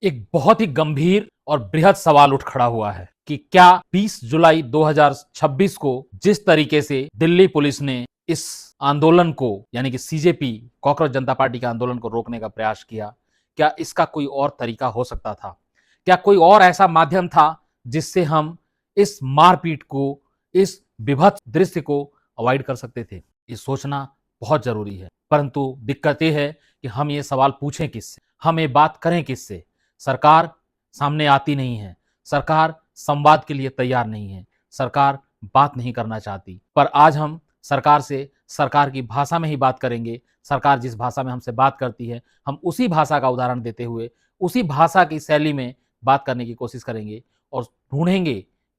एक बहुत ही गंभीर और बृहद सवाल उठ खड़ा हुआ है कि क्या 20 जुलाई 2026 को जिस तरीके से दिल्ली पुलिस ने इस आंदोलन को यानी कि सीजेपी कॉकरोच जनता पार्टी के आंदोलन को रोकने का प्रयास किया, क्या इसका कोई और तरीका हो सकता था? क्या कोई और ऐसा माध्यम था जिससे हम इस मारपीट को, इस विभत्स दृश्य को अवॉइड कर सकते थे? ये सोचना बहुत जरूरी है। परंतु दिक्कत यह है कि हम ये सवाल पूछें किससे, हम ये बात करें किससे? सरकार सामने आती नहीं है, सरकार संवाद के लिए तैयार नहीं है, सरकार बात नहीं करना चाहती। पर आज हम सरकार से सरकार की भाषा में ही बात करेंगे। सरकार जिस भाषा में हमसे बात करती है, हम उसी भाषा का उदाहरण देते हुए उसी भाषा की शैली में बात करने की कोशिश करेंगे और ढूंढेंगे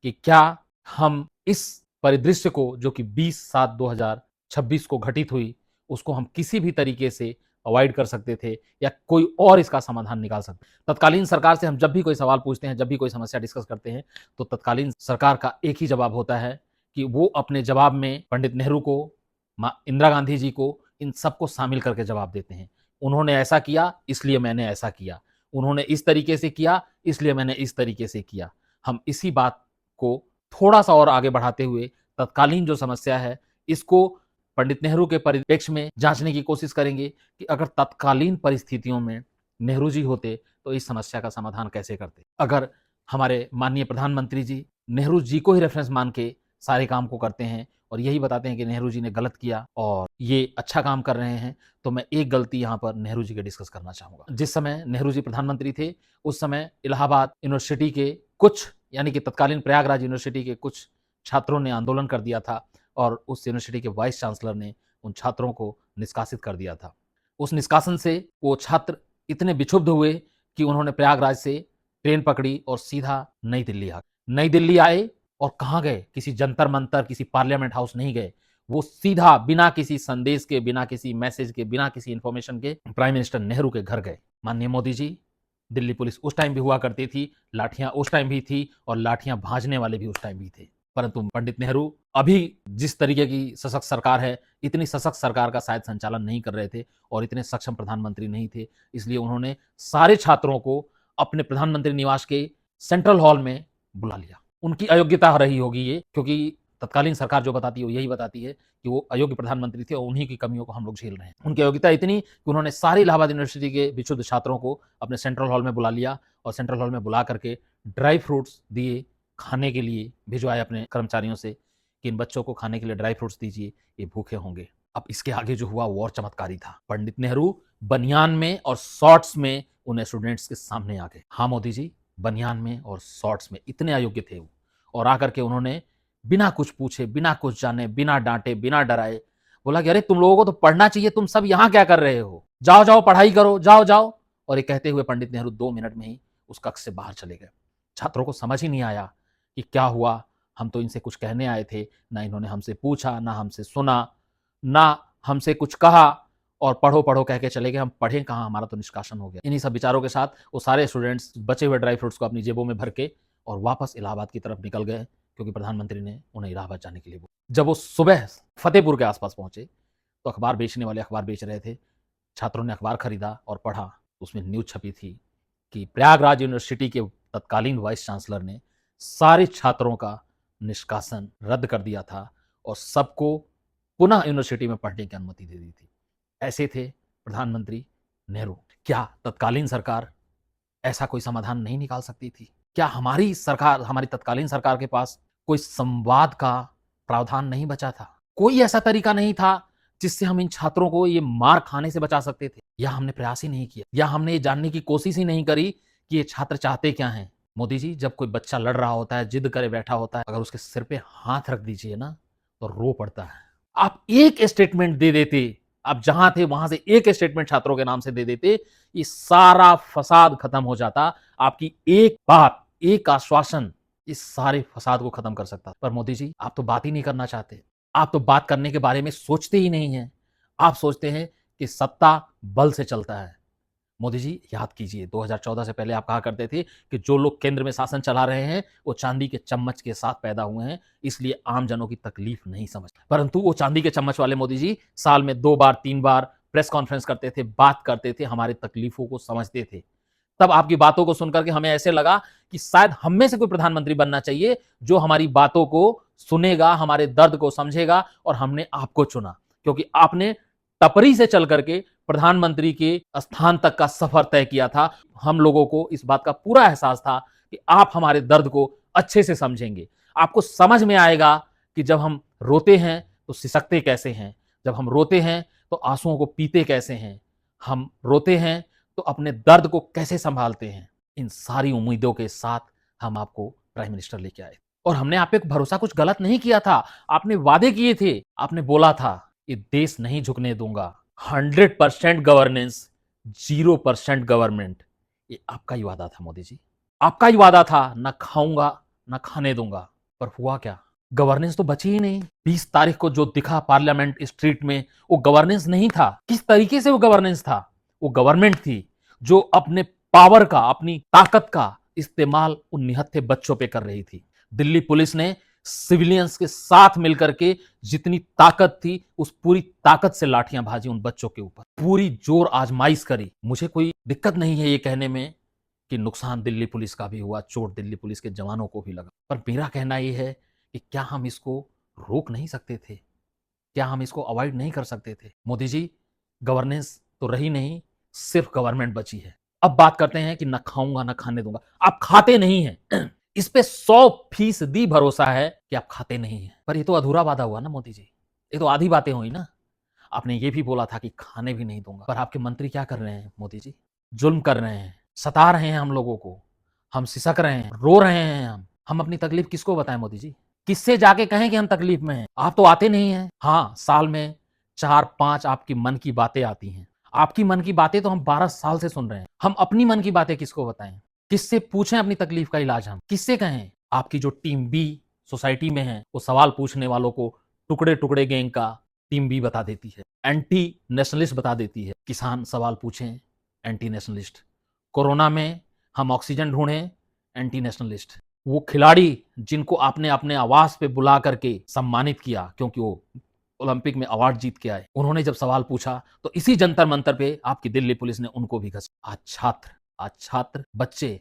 कि क्या हम इस परिदृश्य को, जो कि 20/7/2026 को घटित हुई, उसको हम किसी भी तरीके से अवॉइड कर सकते थे या कोई और इसका समाधान निकाल सकते। तत्कालीन सरकार से हम जब भी कोई सवाल पूछते हैं, जब भी कोई समस्या डिस्कस करते हैं, तो तत्कालीन सरकार का एक ही जवाब होता है कि वो अपने जवाब में पंडित नेहरू को, इंदिरा गांधी जी को, इन सबको शामिल करके जवाब देते हैं। उन्होंने ऐसा किया इसलिए मैंने ऐसा किया, उन्होंने इस तरीके से किया इसलिए मैंने इस तरीके से किया। हम इसी बात को थोड़ा सा और आगे बढ़ाते हुए तत्कालीन जो समस्या है इसको पंडित नेहरू के परिप्रेक्ष्य में जांचने की कोशिश करेंगे कि अगर तत्कालीन परिस्थितियों में नेहरू जी होते तो इस समस्या का समाधान कैसे करते। अगर हमारे माननीय प्रधानमंत्री जी नेहरू जी को ही रेफरेंस मान के सारे काम को करते हैं और यही बताते हैं कि नेहरू जी ने गलत किया और ये अच्छा काम कर रहे हैं, तो मैं एक गलती यहाँ पर नेहरू जी के डिस्कस करना चाहूंगा। जिस समय नेहरू जी प्रधानमंत्री थे उस समय इलाहाबाद यूनिवर्सिटी के कुछ, यानी कि तत्कालीन प्रयागराज यूनिवर्सिटी के कुछ छात्रों ने आंदोलन कर दिया था और उस यूनिवर्सिटी के वाइस चांसलर ने उन छात्रों को निष्कासित कर दिया था। उस निष्कासन से वो छात्र इतने विक्षुब्ध हुए कि उन्होंने प्रयागराज से ट्रेन पकड़ी और सीधा नई दिल्ली आ गए। नई दिल्ली आए और कहाँ गए? किसी जंतर मंतर, किसी पार्लियामेंट हाउस नहीं गए। वो सीधा बिना किसी संदेश के, बिना किसी मैसेज के, बिना किसी इंफॉर्मेशन के प्राइम मिनिस्टर नेहरू के घर गए। माननीय मोदी जी, दिल्ली पुलिस उस टाइम भी हुआ करती थी, लाठियां उस टाइम भी थी और लाठियां भाजने वाले भी उस टाइम भी थे। परंतु पंडित नेहरू अभी जिस तरीके की सशक्त सरकार है, इतनी सशक्त सरकार का शायद संचालन नहीं कर रहे थे और इतने सक्षम प्रधानमंत्री नहीं थे। इसलिए उन्होंने सारे छात्रों को अपने प्रधानमंत्री निवास के सेंट्रल हॉल में बुला लिया। उनकी अयोग्यता रही होगी ये, क्योंकि तत्कालीन सरकार जो बताती है वो यही बताती है कि वो अयोग्य प्रधानमंत्री थे और उन्हीं की कमियों को हम लोग झेल रहे हैं। उनकी अयोग्यता इतनी कि उन्होंने सारे इलाहाबाद यूनिवर्सिटी के विशुद्ध छात्रों को अपने सेंट्रल हॉल में बुला लिया और सेंट्रल हॉल में बुला करके ड्राई फ्रूट्स दिए, खाने के लिए भिजवाए अपने कर्मचारियों से कि इन बच्चों को खाने के लिए ड्राई फ्रूट्स दीजिए, ये भूखे होंगे। अब इसके आगे जो हुआ वो और चमत्कारी था। पंडित नेहरू बनियान में और शॉर्ट्स में उन्हें स्टूडेंट्स के सामने आ गए। हाँ मोदी जी, बनियान में और शॉर्ट्स में इतने अयोग्य थे वो, और आकर के उन्होंने बिना कुछ पूछे, बिना कुछ जाने, बिना डांटे, बिना डराए बोला कि अरे तुम लोगों को तो पढ़ना चाहिए, तुम सब यहाँ क्या कर रहे हो? जाओ जाओ पढ़ाई करो, जाओ जाओ। और ये कहते हुए पंडित नेहरू 2 मिनट में ही उस कक्ष से बाहर चले गए। छात्रों को समझ ही नहीं आया कि क्या हुआ। हम तो इनसे कुछ कहने आए थे, ना इन्होंने हमसे पूछा, ना हमसे सुना, ना हमसे कुछ कहा और पढ़ो पढ़ो कह के चले गए। हम पढ़े कहाँ, हमारा तो निष्कासन हो गया। इन्हीं सब विचारों के साथ वो सारे स्टूडेंट्स बचे हुए ड्राई फ्रूट्स को अपनी जेबों में भर के और वापस इलाहाबाद की तरफ निकल गए, क्योंकि प्रधानमंत्री ने उन्हें इलाहाबाद जाने के लिए बोला। जब वो सुबह फतेहपुर के आसपास पहुंचे तो अखबार बेचने वाले अखबार बेच रहे थे। छात्रों ने अखबार खरीदा और पढ़ा। उसमें न्यूज छपी थी कि प्रयागराज यूनिवर्सिटी के तत्कालीन वाइस चांसलर ने सारे छात्रों का निष्कासन रद्द कर दिया था और सबको पुनः यूनिवर्सिटी में पढ़ने की अनुमति दे दी थी। ऐसे थे प्रधानमंत्री नेहरू। क्या तत्कालीन सरकार ऐसा कोई समाधान नहीं निकाल सकती थी? क्या हमारी सरकार, हमारी तत्कालीन सरकार के पास कोई संवाद का प्रावधान नहीं बचा था? कोई ऐसा तरीका नहीं था जिससे हम इन छात्रों को ये मार खाने से बचा सकते थे? या हमने प्रयास ही नहीं किया, या हमने ये जानने की कोशिश ही नहीं करी कि ये छात्र चाहते क्या हैं? मोदी जी, जब कोई बच्चा लड़ रहा होता है, जिद करे बैठा होता है, अगर उसके सिर पे हाथ रख दीजिए ना तो रो पड़ता है। आप एक स्टेटमेंट दे देते, आप जहां थे वहां से एक स्टेटमेंट छात्रों के नाम से दे देते, ये सारा फसाद खत्म हो जाता। आपकी एक बात, एक आश्वासन इस सारे फसाद को खत्म कर सकता। पर मोदी जी, आप तो बात ही नहीं करना चाहते। आप तो बात करने के बारे में सोचते ही नहीं हैं। आप सोचते हैं कि सत्ता बल से चलता है। मोदी जी, याद कीजिए 2014 से पहले आप कहा करते थे कि जो लोग केंद्र में शासन चला रहे हैं वो चांदी के चम्मच के साथ पैदा हुए हैं, इसलिए आम जनों की तकलीफ नहीं समझते। परंतु वो चांदी के चम्मच वाले मोदी जी साल में 2 बार 3 बार प्रेस कॉन्फ्रेंस करते थे, बात करते थे, हमारी तकलीफों को समझते थे। तब आपकी बातों को सुनकर के हमें ऐसे लगा कि शायद हम में से कोई प्रधानमंत्री बनना चाहिए जो हमारी बातों को सुनेगा, हमारे दर्द को समझेगा, और हमने आपको चुना क्योंकि आपने टपरी से चल करके प्रधानमंत्री के स्थान तक का सफर तय किया था। हम लोगों को इस बात का पूरा एहसास था कि आप हमारे दर्द को अच्छे से समझेंगे, आपको समझ में आएगा कि जब हम रोते हैं तो सिसकते कैसे हैं, जब हम रोते हैं तो आंसुओं को पीते कैसे हैं, हम रोते हैं तो अपने दर्द को कैसे संभालते हैं। इन सारी उम्मीदों के साथ हम आपको प्राइम मिनिस्टर लेके आए और हमने आप पे भरोसा कुछ गलत नहीं किया था। आपने वादे किए थे, आपने बोला था ये देश नहीं झुकने दूंगा, 100% गवर्नेंस, 0% गवर्नमेंट। ये आपका ही वादा था मोदी जी, आपका ही वादा था, ना खाऊंगा ना खाने दूंगा। पर हुआ क्या? गवर्नेंस तो बची ही नहीं। 20 तारीख को जो दिखा पार्लियामेंट स्ट्रीट में, वो गवर्नेंस नहीं था। किस तरीके से वो गवर्नेंस था? वो गवर्नमेंट थी जो अपने पावर का, अपनी ताकत का इस्तेमाल उन निहत्थे बच्चों पे कर रही थी। दिल्ली पुलिस ने सिविलियंस के साथ मिलकर के जितनी ताकत थी उस पूरी ताकत से लाठियां भाजी उन बच्चों के ऊपर, पूरी जोर आजमाइश करी। मुझे कोई दिक्कत नहीं है ये कहने में कि नुकसान दिल्ली पुलिस का भी हुआ, चोट दिल्ली पुलिस के जवानों को भी लगा, पर मेरा कहना यह है कि क्या हम इसको रोक नहीं सकते थे? क्या हम इसको अवॉइड नहीं कर सकते थे? मोदी जी, गवर्नेंस तो रही नहीं, सिर्फ गवर्नमेंट बची है। अब बात करते हैं कि न खाऊंगा न खाने दूंगा। आप खाते नहीं हैं, इस पे 100% भरोसा है कि आप खाते नहीं हैं। पर ये तो अधूरा वादा हुआ ना मोदी जी, ये तो आधी बातें हुई ना। आपने ये भी बोला था कि खाने भी नहीं दूंगा, पर आपके मंत्री क्या कर रहे हैं मोदी जी? जुल्म कर रहे हैं, सता रहे हैं हम लोगों को, हम सिसक रहे हैं, रो रहे हैं। हम अपनी तकलीफ किसको बताएं मोदी जी? किससे जाके कहें कि हम तकलीफ में हैं? आप तो आते नहीं हैं। हाँ, साल में 4-5 आपकी मन की बातें आती हैं। आपकी मन की बातें तो हम 12 साल से सुन रहे हैं। हम अपनी मन की बातें किसको बताएं? किससे पूछें अपनी तकलीफ का इलाज? हम किससे कहें? आपकी जो टीम बी सोसाइटी में है, वो सवाल पूछने वालों को टुकड़े टुकड़े गैंग का टीम बी बता देती है, एंटी नेशनलिस्ट बता देती है। किसान सवाल पूछें, एंटी नेशनलिस्ट। कोरोना में हम ऑक्सीजन ढूंढें, एंटी नेशनलिस्ट। वो खिलाड़ी जिनको आपने अपने आवास पे बुला करके सम्मानित किया क्योंकि वो ओलंपिक में अवार्ड जीत के आए, उन्होंने जब सवाल पूछा तो इसी जंतर मंतर पे आपकी दिल्ली पुलिस ने उनको भी घस। आज छात्र बच्चे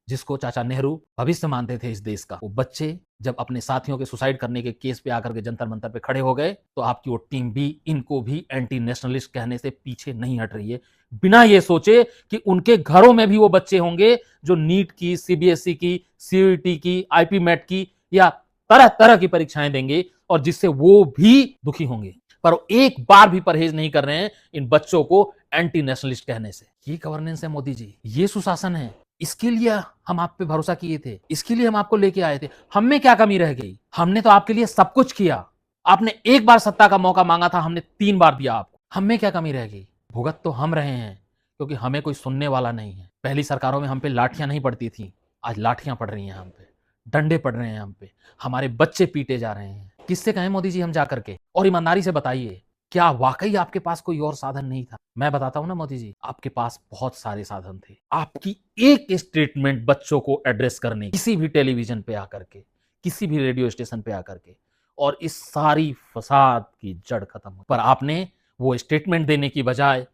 जिसको चाचा नेहरू भविष्य मानते थे इस देश का, वो बच्चे जब अपने साथियों के सुसाइड करने के केस पे आकर के जंतर मंतर पे खड़े हो गए तो आपकी वो टीम भी इनको भी एंटी नेशनलिस्ट कहने से पीछे नहीं हट रही है, बिना ये सोचे कि उनके घरों में भी वो बच्चे होंगे जो नीट की, सीबीएसई की, सीयूईटी की, आईपी मेट की या तरह तरह की परीक्षाएं देंगे और जिससे वो भी दुखी होंगे। पर एक बार भी परहेज नहीं कर रहे हैं इन बच्चों को एंटी नेशनलिस्ट कहने से। ये गवर्नेंस है मोदी जी, ये सुशासन है। इसके लिए हम आप पे भरोसा किए थे, इसके लिए हम आपको लेके आए थे। हम में क्या कमी रह गई? हमने तो आपके लिए सब कुछ किया। आपने एक बार सत्ता का मौका मांगा था, हमने 3 बार दिया आपको। हम में क्या कमी रह गई? भुगत तो हम रहे हैं क्योंकि हमें कोई सुनने वाला नहीं है। पहली सरकारों में हम पे लाठियां नहीं पड़ती थी, आज लाठियां पड़ रही हैं हम पे, डंडे पड़ रहे हैं हम पे, हमारे बच्चे पीटे जा रहे हैं। किससे कहें मोदी जी हम जा करके? और ईमानदारी से बताइए, क्या वाकई आपके पास कोई और साधन नहीं था? मैं बताता हूं ना मोदी जी, आपके पास बहुत सारे साधन थे। आपकी एक स्टेटमेंट बच्चों को एड्रेस करने, किसी भी टेलीविजन पे आकर के, किसी भी रेडियो स्टेशन पे आकर के, और इस सारी फसाद की जड़ खत्म हो। पर आपने वो स्टेटमेंट देने की बजाय,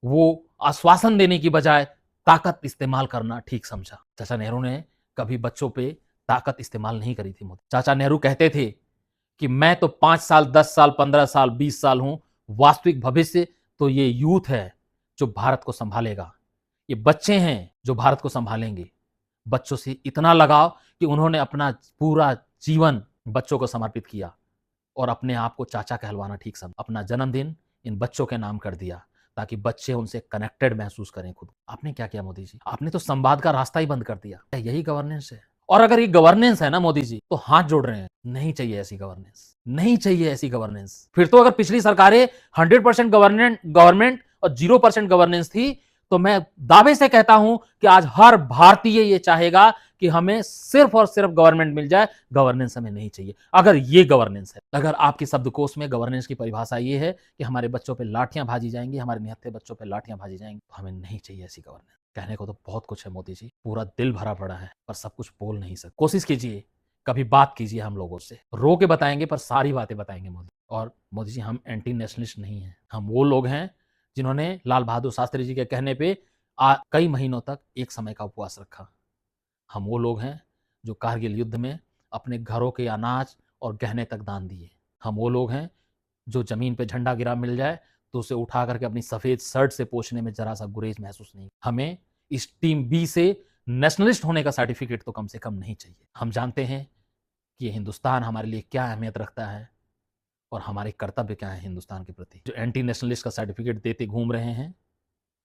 वो आश्वासन देने की बजाय ताकत इस्तेमाल करना ठीक समझा। चाचा नेहरू ने कभी बच्चों पे ताकत इस्तेमाल नहीं करी थी। मोदी चाचा नेहरू कहते थे कि मैं तो 5 साल, 10 साल, 15 साल, 20 साल हूं, वास्तविक भविष्य तो ये यूथ है जो भारत को संभालेगा, ये बच्चे हैं जो भारत को संभालेंगे। बच्चों से इतना लगाव कि उन्होंने अपना पूरा जीवन बच्चों को समर्पित किया और अपने आप को चाचा कहलवाना ठीक समझा। अपना जन्मदिन इन बच्चों के नाम कर दिया ताकि बच्चे उनसे कनेक्टेड महसूस करें खुद। आपने क्या किया मोदी जी? आपने तो संवाद का रास्ता ही बंद कर दिया। यही गवर्नेंस है? और अगर ये गवर्नेंस है ना मोदी जी, तो हाथ जोड़ रहे हैं, नहीं चाहिए ऐसी गवर्नेंस, नहीं चाहिए ऐसी गवर्नेंस। फिर तो अगर पिछली सरकारें 100% गवर्नमेंट और 0% गवर्नेंस थी, तो मैं दावे से कहता हूं कि आज हर भारतीय ये चाहेगा कि हमें सिर्फ और सिर्फ गवर्नमेंट मिल जाए, गवर्नेंस हमें नहीं चाहिए। अगर ये गवर्नेंस है, अगर आपके शब्दकोश में गवर्नेंस की परिभाषा ये है कि हमारे बच्चों पे लाठियां भाजी जाएंगी, हमारे निहत्थे बच्चों पे लाठियां भाजी जाएंगी, तो हमें नहीं चाहिए ऐसी गवर्नेंस। कहने को तो बहुत कुछ है मोदी जी, पूरा दिल भरा पड़ा है, पर सब कुछ बोल नहीं सकते। कोशिश कीजिए, कभी बात कीजिए हम लोगों से, रो के बताएंगे पर सारी बातें बताएंगे मोदी। और मोदी जी, हम एंटी नेशनलिस्ट नहीं हैं, हम वो लोग हैं जिन्होंने लाल बहादुर शास्त्री जी के कहने पे कई महीनों तक एक समय का उपवास रखा। हम वो लोग हैं जो कारगिल युद्ध में अपने घरों के अनाज और गहने तक दान दिए। हम वो लोग हैं जो जमीन पे झंडा गिरा मिल जाए तो उसे उठा करके अपनी सफेद शर्ट से पोंछने में जरा सा गुरेज महसूस नहीं। हमें इस टीम बी से नेशनलिस्ट होने का सर्टिफिकेट तो कम से कम नहीं चाहिए। हम जानते हैं कि ये हिंदुस्तान हमारे लिए क्या अहमियत रखता है और हमारे कर्तव्य क्या है हिंदुस्तान के प्रति। जो एंटी नेशनलिस्ट का सर्टिफिकेट देते घूम रहे हैं,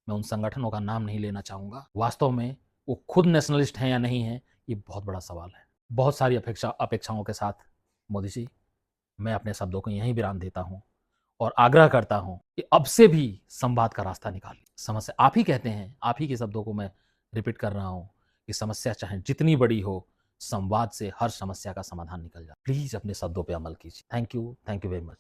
मैं उन संगठनों का नाम नहीं लेना चाहूँगा। वास्तव में वो खुद नेशनलिस्ट हैं या नहीं हैं, ये बहुत बड़ा सवाल है। बहुत सारी अपेक्षाओं के साथ मोदी जी, मैं अपने शब्दों को यहीं विराम देता हूँ और आग्रह करता हूँ कि अब से भी संवाद का रास्ता निकालिए। समस्या आप ही कहते हैं, आप ही के शब्दों को मैं रिपीट कर रहा हूँ कि समस्या चाहे जितनी बड़ी हो, संवाद से हर समस्या का समाधान निकल जाए। प्लीज अपने शब्दों पे अमल कीजिए। Thank you very much.